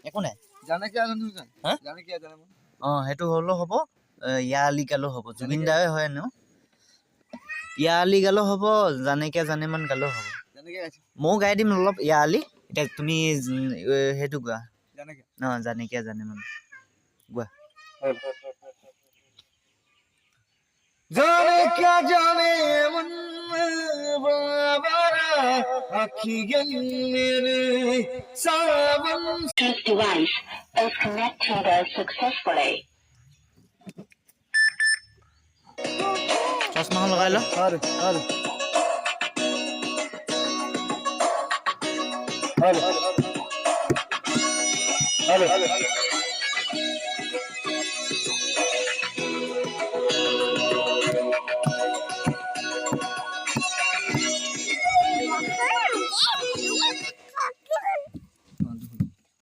একো নাই জানে কি জানো তুমি হা জানে কি জানে মই হেতু হলো হ'ব ইয়ালি গালো হ'ব জুবিন দাই হয় ন ইয়ালি গালো হ'ব জানে মান গালো হ'ব জানে কি আছে মও গাই দিম অলপ ইয়ালি এটা তুমি হেতু গোৱা জানে কি জানে মান গোৱা জানে কি জানে মন বাবারা আখি গেলে সাবন device is connected successfully. চশমা লগাই ল আরে আরে